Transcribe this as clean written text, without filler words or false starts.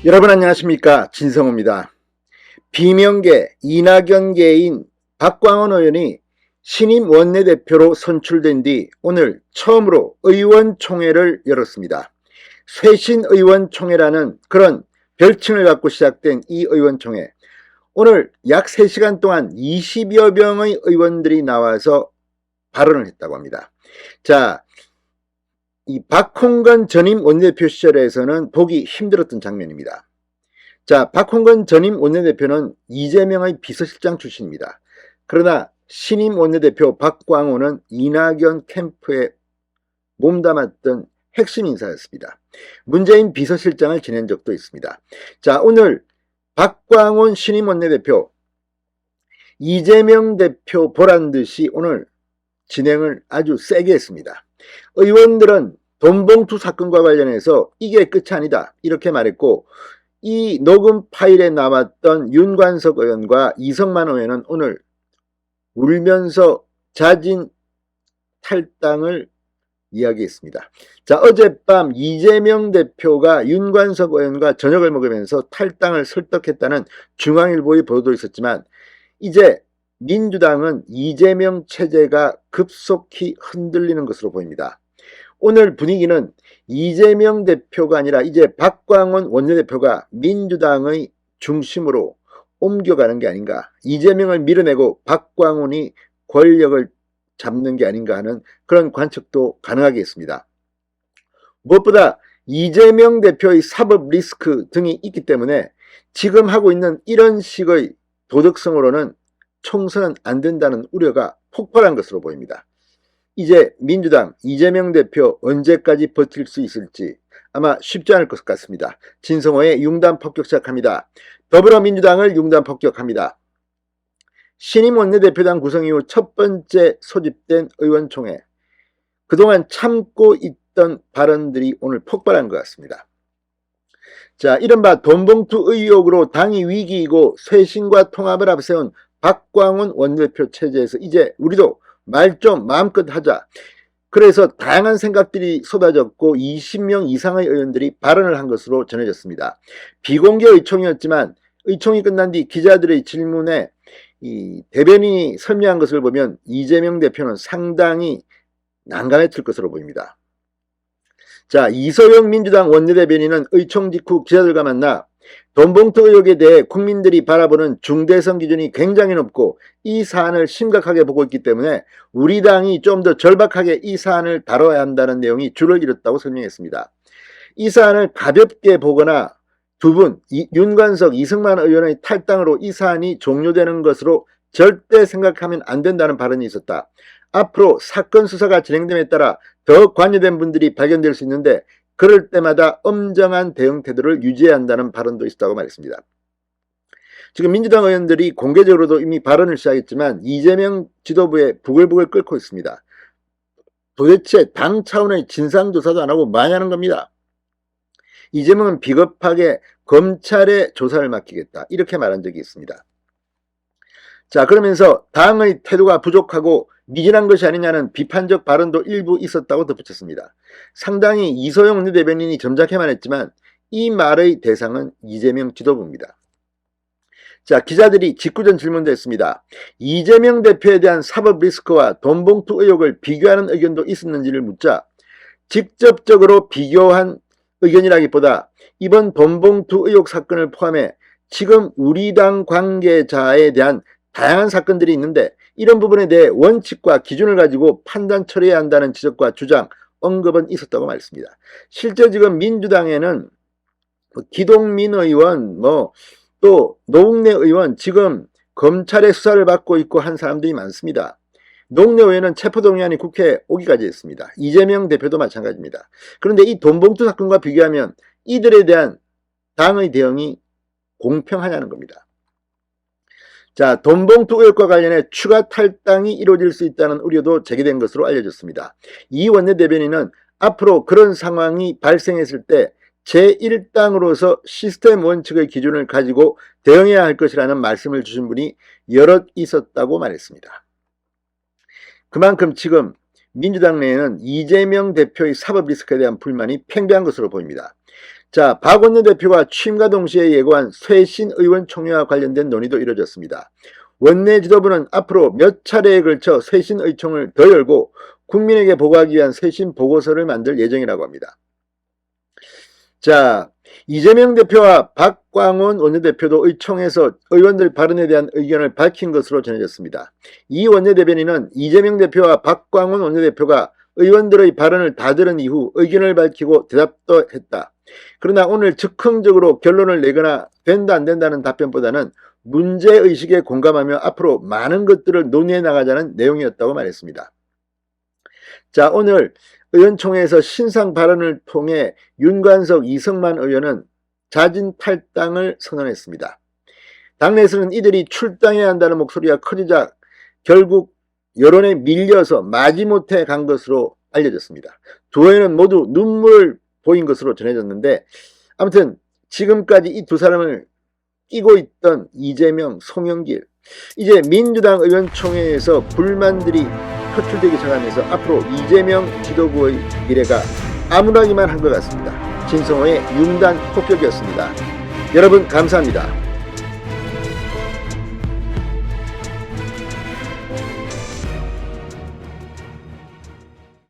여러분 안녕하십니까, 진성호입니다. 비명계 이낙연계인 박광원 의원이 신임 원내대표로 선출된 뒤 오늘 처음으로 의원총회를 열었습니다. 쇄신의원총회라는 그런 별칭을 갖고 시작된 이 의원총회, 오늘 약 3시간 동안 20여 명의 의원들이 나와서 발언을 했다고 합니다. 자, 이 박홍근 전임 원내대표 시절에서는 보기 힘들었던 장면입니다. 자, 박홍근 전임 원내대표는 이재명의 비서실장 출신입니다. 그러나 신임 원내대표 박광호는 이낙연 캠프에 몸담았던 핵심 인사였습니다. 문재인 비서실장을 지낸 적도 있습니다. 자, 오늘 박광원 신임 원내대표, 이재명 대표 보란 듯이 오늘 진행을 아주 세게 했습니다. 의원들은 돈봉투 사건과 관련해서 이게 끝이 아니다 이렇게 말했고, 이 녹음 파일에 나왔던 윤관석 의원과 이성만 의원은 오늘 울면서 자진 탈당을 이야기했습니다. 자, 어젯밤 이재명 대표가 윤관석 의원과 저녁을 먹으면서 탈당을 설득했다는 중앙일보의 보도도 있었지만, 이제 민주당은 이재명 체제가 급속히 흔들리는 것으로 보입니다. 오늘 분위기는 이재명 대표가 아니라 이제 박광원 원내대표가 민주당의 중심으로 옮겨가는 게 아닌가, 이재명을 밀어내고 박광원이 권력을 잡는 게 아닌가 하는 그런 관측도 가능하게 있습니다. 무엇보다 이재명 대표의 사법 리스크 등이 있기 때문에 지금 하고 있는 이런 식의 도덕성으로는 총선은 안 된다는 우려가 폭발한 것으로 보입니다. 이제 민주당 이재명 대표 언제까지 버틸 수 있을지 아마 쉽지 않을 것 같습니다. 진성호의 융단 폭격 시작합니다. 더불어민주당을 융단 폭격합니다. 신임 원내대표당 구성 이후 첫 번째 소집된 의원총회, 그동안 참고 있던 발언들이 오늘 폭발한 것 같습니다. 자, 이른바 돈봉투 의혹으로 당이 위기이고 쇄신과 통합을 앞세운 박광원 원내대표 체제에서 이제 우리도 말 좀 마음껏 하자. 그래서 다양한 생각들이 쏟아졌고 20명 이상의 의원들이 발언을 한 것으로 전해졌습니다. 비공개 의총이었지만 의총이 끝난 뒤 기자들의 질문에 이 대변인이 설명한 것을 보면 이재명 대표는 상당히 난감했을 것으로 보입니다. 자, 이소영 민주당 원내대변인은 의총 직후 기자들과 만나 돈봉투 의혹에 대해 국민들이 바라보는 중대성 기준이 굉장히 높고 이 사안을 심각하게 보고 있기 때문에 우리 당이 좀 더 절박하게 이 사안을 다뤄야 한다는 내용이 줄을 이뤘다고 설명했습니다. 이 사안을 가볍게 보거나 두 분, 윤관석, 이승만 의원의 탈당으로 이 사안이 종료되는 것으로 절대 생각하면 안 된다는 발언이 있었다. 앞으로 사건 수사가 진행됨에 따라 더 관여된 분들이 발견될 수 있는데 그럴 때마다 엄정한 대응 태도를 유지해야 한다는 발언도 있었다고 말했습니다. 지금 민주당 의원들이 공개적으로도 이미 발언을 시작했지만 이재명 지도부에 부글부글 끓고 있습니다. 도대체 당 차원의 진상조사도 안 하고 많이 하는 겁니다. 이재명은 비겁하게 검찰에 조사를 맡기겠다 이렇게 말한 적이 있습니다. 자, 그러면서 당의 태도가 부족하고 미진한 것이 아니냐는 비판적 발언도 일부 있었다고 덧붙였습니다. 상당히 이소영 원내대변인이 점잖게만 했지만 이 말의 대상은 이재명 지도부입니다. 자, 기자들이 직구전 질문도 했습니다. 이재명 대표에 대한 사법 리스크와 돈봉투 의혹을 비교하는 의견도 있었는지를 묻자 직접적으로 비교한 의견이라기보다 이번 돈봉투 의혹 사건을 포함해 지금 우리 당 관계자에 대한 다양한 사건들이 있는데 이런 부분에 대해 원칙과 기준을 가지고 판단 처리해야 한다는 지적과 주장, 언급은 있었다고 말했습니다. 실제 지금 민주당에는 기동민 의원, 또 노웅래 의원 지금 검찰의 수사를 받고 있고 한 사람들이 많습니다. 노웅래 의원은 체포동의안이 국회에 오기까지 했습니다. 이재명 대표도 마찬가지입니다. 그런데 이 돈봉투 사건과 비교하면 이들에 대한 당의 대응이 공평하냐는 겁니다. 자, 돈봉투 의혹과 관련해 추가 탈당이 이루어질 수 있다는 우려도 제기된 것으로 알려졌습니다. 이 원내대변인은 앞으로 그런 상황이 발생했을 때 제1당으로서 시스템 원칙의 기준을 가지고 대응해야 할 것이라는 말씀을 주신 분이 여럿 있었다고 말했습니다. 그만큼 지금 민주당 내에는 이재명 대표의 사법 리스크에 대한 불만이 팽배한 것으로 보입니다. 자, 박 원내대표가 취임과 동시에 예고한 쇄신 의원 총회와 관련된 논의도 이뤄졌습니다. 원내 지도부는 앞으로 몇 차례에 걸쳐 쇄신 의총을 더 열고 국민에게 보고하기 위한 쇄신 보고서를 만들 예정이라고 합니다. 자, 이재명 대표와 박광원 원내대표도 의총에서 의원들 발언에 대한 의견을 밝힌 것으로 전해졌습니다. 이 원내대변인은 이재명 대표와 박광원 원내대표가 의원들의 발언을 다 들은 이후 의견을 밝히고 대답도 했다. 그러나 오늘 즉흥적으로 결론을 내거나 된다 안 된다는 답변보다는 문제의식에 공감하며 앞으로 많은 것들을 논의해 나가자는 내용이었다고 말했습니다. 자, 오늘 의원총회에서 신상 발언을 통해 윤관석, 이성만 의원은 자진 탈당을 선언했습니다. 당내에서는 이들이 출당해야 한다는 목소리가 커지자 결국 여론에 밀려서 마지못해 간 것으로 알려졌습니다. 두 의원은 모두 눈물을 보인 것으로 전해졌는데, 아무튼 지금까지 이 두 사람을 끼고 있던 이재명, 송영길, 이제 민주당 의원총회에서 불만들이 표출되기 시작하면서 앞으로 이재명 지도부의 미래가 암울하기만 한 것 같습니다. 진성호의 융단 폭격이었습니다. 여러분 감사합니다.